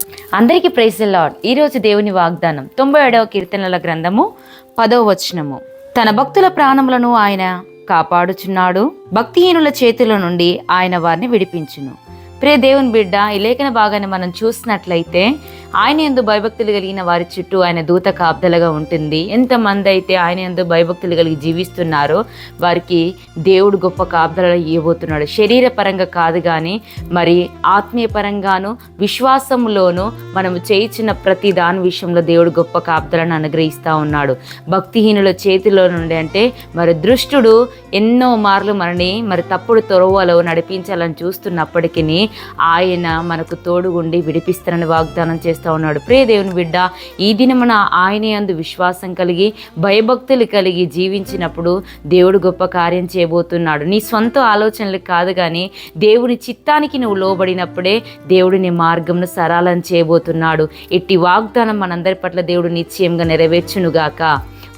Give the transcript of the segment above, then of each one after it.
అందరికీ praise the lord. ఈరోజు దేవుని వాగ్దానం 97వ కీర్తనల గ్రంథము 10వ వచనము. తన భక్తుల ప్రాణములను ఆయన కాపాడుచున్నాడు, భక్తిహీనుల చేతుల నుండి ఆయన వారిని విడిపించును. ప్రియ దేవుని బిడ్డ, ఈ లేఖన భాగాన్ని మనం చూసినట్లయితే ఆయన యందు భయభక్తులు కలిగిన వారి చుట్టూ ఆయన దూత కాపుదలగా ఉంటుంది. ఎంతమంది అయితే ఆయన యందు భయభక్తులు కలిగి జీవిస్తున్నారో వారికి దేవుడు గొప్ప కాపుదల ఇవ్వబోతున్నాడు. శరీరపరంగా కాదు కానీ మరి ఆత్మీయ పరంగాను విశ్వాసంలోనూ మనము చేయించిన ప్రతి దాని విషయంలో దేవుడు గొప్ప కాపుదలను అనుగ్రహిస్తూ ఉన్నాడు. భక్తిహీనుల చేతిలో నుండి అంటే మరి దుష్టుడు ఎన్నో మార్లు మనని మరి తప్పుడు తొరవలో నడిపించాలని చూస్తున్నప్పటికీ ఆయన మనకు తోడుగుండి విడిపిస్తారని వాగ్దానం చేస్తూ ఉన్నాడు. ప్రియ దేవుని బిడ్డ, ఈ దినమున ఆయన యందు విశ్వాసం కలిగి భయభక్తులు కలిగి జీవించినప్పుడు దేవుడు గొప్ప కార్యం చేయబోతున్నాడు. నీ సొంత ఆలోచనలకు కాదు కానీ దేవుని చిత్తానికి నువ్వు లోబడినప్పుడే దేవుడు నీ మార్గంను సరళం చేయబోతున్నాడు. ఇట్టి వాగ్దానం మనందరి పట్ల దేవుడు నిశ్చయంగా నెరవేర్చునుగాక.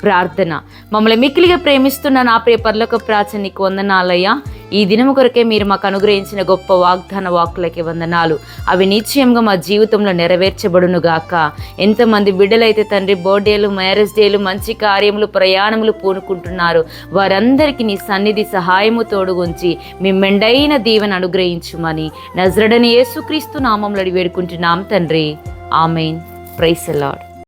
ప్రార్థన. మమ్మల్ని మిక్కిలిగా ప్రేమిస్తున్న నా ప్రియ పరలోక ప్రార్థన నీకు వందనాలయ్యా. ఈ దినము కొరకే మీరు మాకు అనుగ్రహించిన గొప్ప వాగ్దాన వాక్కులకి వందనాలు. అవి నిశ్చయంగా మా జీవితంలో నెరవేర్చబడును గాక. ఎంతమంది బిడ్డలైతే తండ్రి బర్త్డేలు, మ్యారేజ్ డేలు, మంచి కార్యములు, ప్రయాణములు పూనుకుంటున్నారు, వారందరికీ నీ సన్నిధి సహాయము తోడుగుంచి మీ మెండైన దీవెన అనుగ్రహించుమని నజరేయుడైన యేసుక్రీస్తు నామములో వేడుకుంటున్నాం తండ్రి. ఆమేన్. Praise the lord.